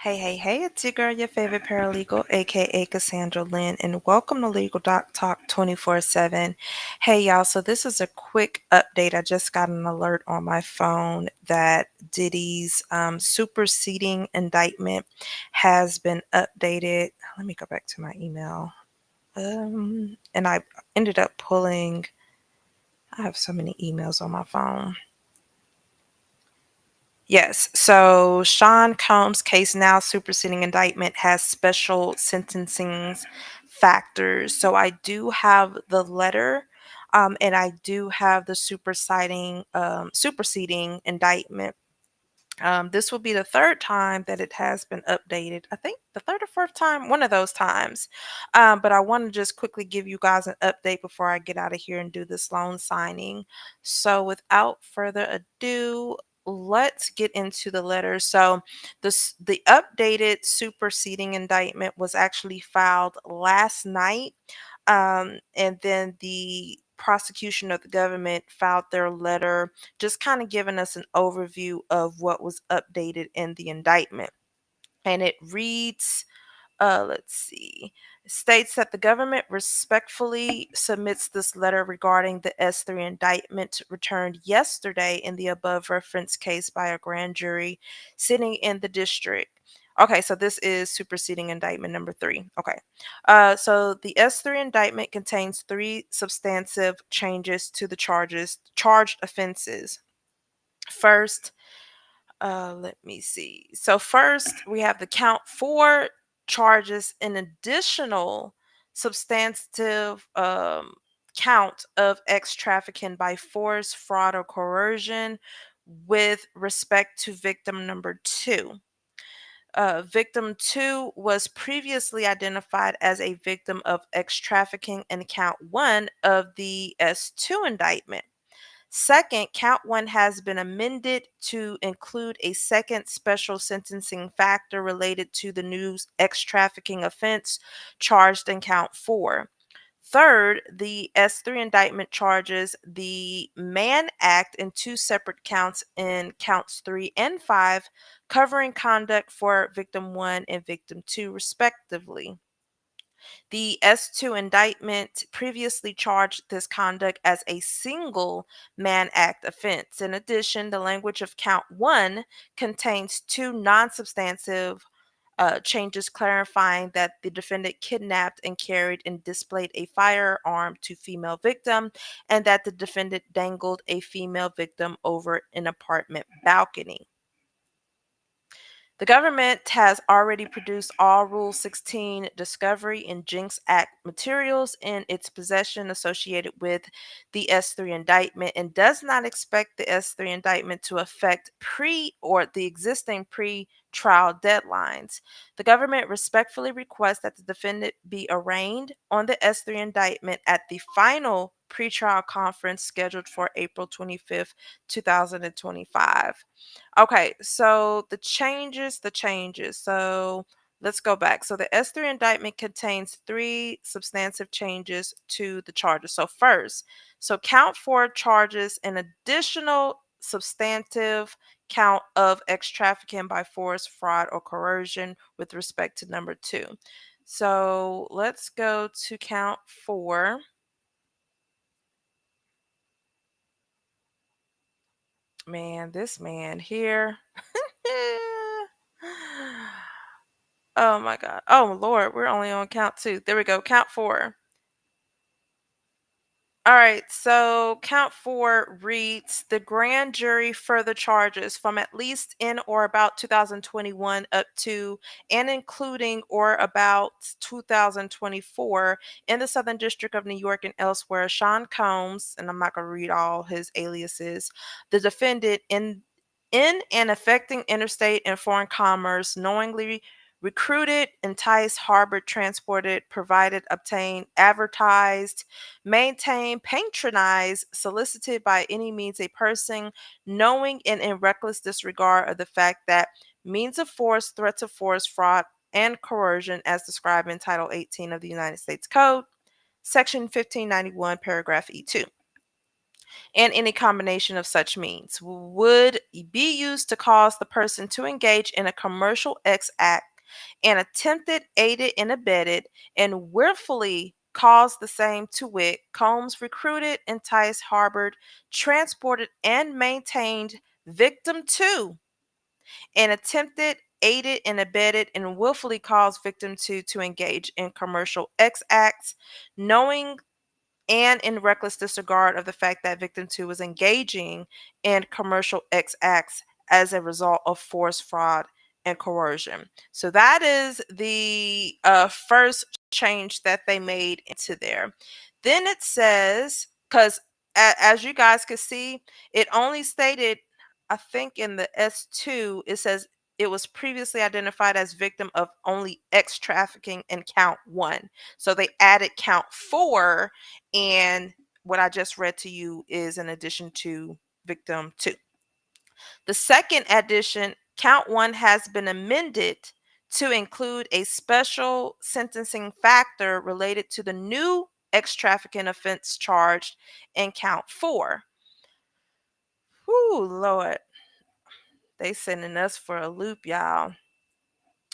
Hey, it's your girl, your favorite paralegal, aka Cassandra Lynn, and welcome to Legal Doc Talk 24/7. Hey, y'all, so this is a quick update. I just got an alert on my phone that Diddy's superseding indictment has been updated. Let me go back to my email. And I ended up I have so many emails on my phone. Yes. So Sean Combs' case now superseding indictment has special sentencing factors. So I do have the letter, and I do have the superseding indictment. This will be the third time that it has been updated. I think the third or fourth time, one of those times. But I want to just quickly give you guys an update before I get out of here and do this loan signing. So, without further ado, let's get into the letter. So, the updated superseding indictment was actually filed last night, and then the prosecution of the government filed their letter just kind of giving us an overview of what was updated in the indictment. And it reads, let's see, states that the government respectfully submits this letter regarding the S3 indictment returned yesterday in the above referenced case by a grand jury sitting in the district. Okay, so this is superseding indictment number 3. Okay. So the S3 indictment contains 3 substantive changes to the charged offenses. First, let me see. So first, we have the count 4 charges an additional substantive count of X trafficking by force, fraud, or coercion with respect to victim number 2. Victim 2 was previously identified as a victim of X trafficking in count 1 of the S2 indictment. Second, count 1 has been amended to include a second special sentencing factor related to the new X trafficking offense charged in count 4. Third, the S3 indictment charges the Mann Act in 2 separate counts in counts 3 and 5, covering conduct for victim 1 and victim 2, respectively. The S2 indictment previously charged this conduct as a single Mann Act offense. In addition, the language of count 1 contains 2 non substantive changes clarifying that the defendant kidnapped and carried and displayed a firearm to female victim and that the defendant dangled a female victim over an apartment balcony. The government has already produced all Rule 16 discovery and Jinx Act materials in its possession associated with the S3 indictment and does not expect the S3 indictment to affect the existing pre-trial deadlines. The government respectfully requests that the defendant be arraigned on the S3 indictment at the final pretrial conference scheduled for April 25th, 2025. Okay, so the changes. So let's go back. So the S3 indictment contains 3 substantive changes to the charges. So first, so count 4 charges an additional substantive count of X trafficking by force, fraud, or coercion with respect to number 2. So let's go to count 4. Man, this man here. Oh my God. Oh Lord, we're only on count 2. There we go. Count 4. All right, so count 4 reads the grand jury further charges from at least in or about 2021 up to and including or about 2024 in the Southern District of New York and elsewhere. Sean Combs, and I'm not going to read all his aliases, the defendant in and affecting interstate and foreign commerce, knowingly recruited, enticed, harbored, transported, provided, obtained, advertised, maintain, patronize, solicited by any means a person, knowing and in reckless disregard of the fact that means of force, threats of force, fraud, and coercion, as described in Title 18 of the United States Code, Section 1591, Paragraph E2. and any combination of such means would be used to cause the person to engage in a commercial X act and attempted, aided, and abetted, and willfully caused the same, to wit, Combs recruited, enticed, harbored, transported, and maintained victim two, and attempted, aided, and abetted, and willfully caused victim two to engage in commercial X acts, knowing and in reckless disregard of the fact that victim two was engaging in commercial X acts as a result of force, fraud, and coercion. So that is the first change that they made into there. Then it says, because as you guys can see, it only stated, I think in the S2, it says it was previously identified as victim of only X trafficking in count one. So they added count four, and what I just read to you is in addition to victim two. The second addition, count one, has been amended to include a special sentencing factor related to the new X trafficking offense charged in count four. Whoo, Lord. They sending us for a loop, y'all.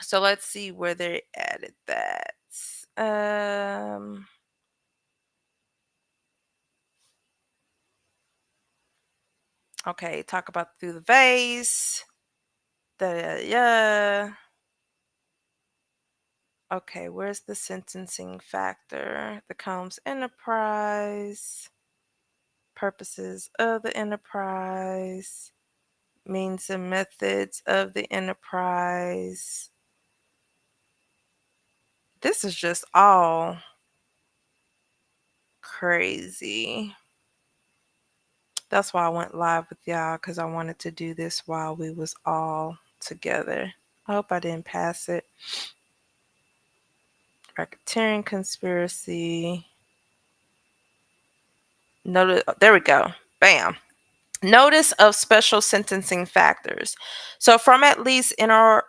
So let's see where they added that. Okay, talk about through the vase. Yeah. Okay, where's the sentencing factor? The Combs enterprise, purposes of the enterprise, means and methods of the enterprise. This is just all crazy. That's why I went live with y'all, because I wanted to do this while we was all together. I hope I didn't pass it. Racketeering conspiracy. Notice, there we go. Bam. Notice of special sentencing factors. So from at least in or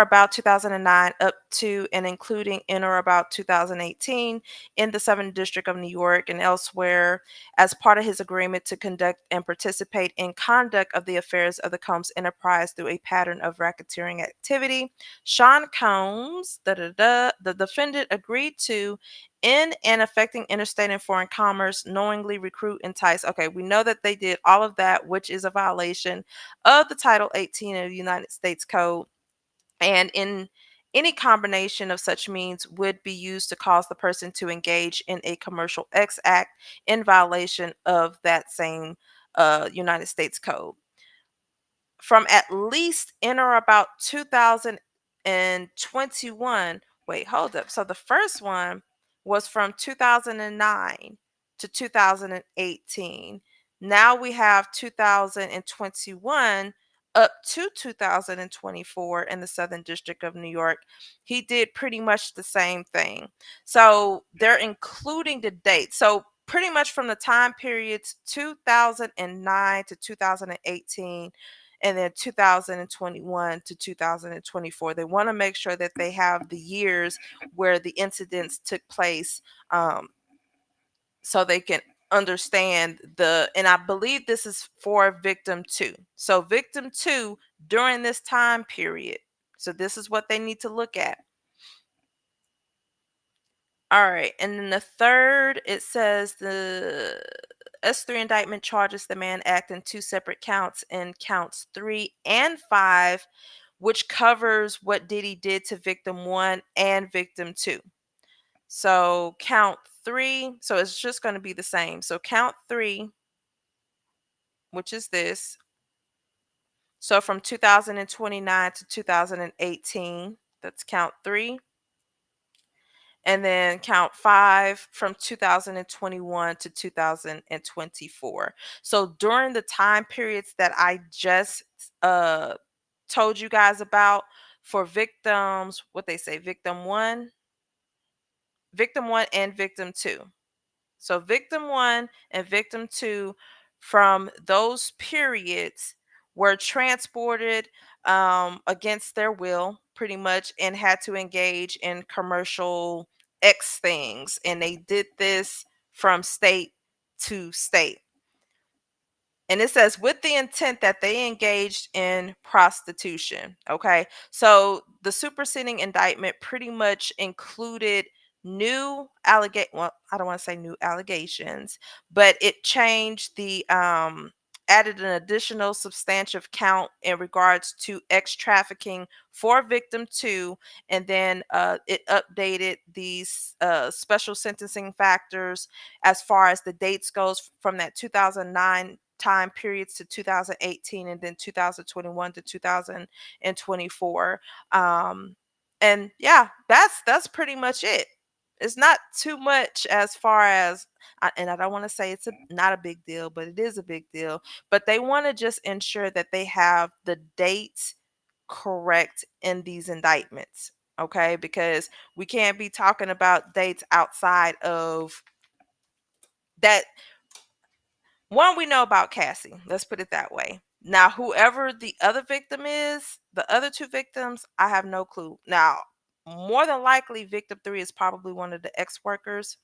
about 2009 up to and including in or about 2018 in the 7th District of New York and elsewhere, as part of his agreement to conduct and participate in conduct of the affairs of the Combs enterprise through a pattern of racketeering activity, Sean Combs, the defendant, agreed to, in and affecting interstate and foreign commerce, knowingly recruit, entice. Okay, we know that they did all of that, which is a violation of the Title 18 of the United States Code, and in any combination of such means would be used to cause the person to engage in a commercial X act in violation of that same United States Code. From at least in or about 2021. Wait, hold up. So the first one was from 2009 to 2018. Now we have 2021 up to 2024 in the Southern District of New York. He did pretty much the same thing. So they're including the date. So pretty much from the time periods 2009 to 2018, and then 2021 to 2024. They want to make sure that they have the years where the incidents took place, so they can understand and I believe this is for victim two. So victim two during this time period. So this is what they need to look at. All right. And then the third, it says the S3 indictment charges the Mann Act in two separate counts, in counts 3 and 5, which covers what Diddy did to victim 1 and victim 2. So count 3, so it's just going to be the same. So count 3, which is this. So from 2029 to 2018, that's count 3. And then count 5 from 2021 to 2024. So during the time periods that I just told you guys about, for victims, what they say, victim 1 and victim 2. So victim 1 and victim 2, from those periods, were transported against their will, pretty much, and had to engage in commercial X things. And they did this from state to state. And it says with the intent that they engaged in prostitution. Okay. So the superseding indictment pretty much included well, I don't want to say new allegations, but it changed the added an additional substantive count in regards to X trafficking for victim two, and then it updated these special sentencing factors as far as the dates goes from that 2009 time periods to 2018, and then 2021 to 2024. um and yeah, that's pretty much it. It's not too much as far as and I don't want to say it's not a big deal, but it is a big deal. But they want to just ensure that they have the dates correct in these indictments, okay? Because we can't be talking about dates outside of that. One, we know about Cassie. Let's put it that way. Now, whoever the other victim is, the other two victims, I have no clue. Now, more than likely, victim three is probably one of the ex workers,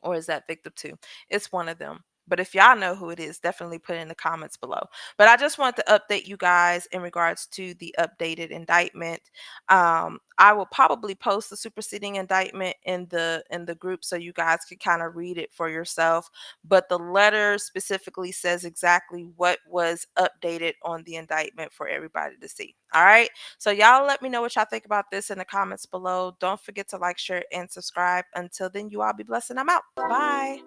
or is that victim two? It's one of them. But if y'all know who it is, definitely put it in the comments below. But I just wanted to update you guys in regards to the updated indictment. I will probably post the superseding indictment in the group so you guys can kind of read it for yourself. But the letter specifically says exactly what was updated on the indictment for everybody to see. All right. So y'all let me know what y'all think about this in the comments below. Don't forget to like, share, and subscribe. Until then, you all be blessed and I'm out. Bye.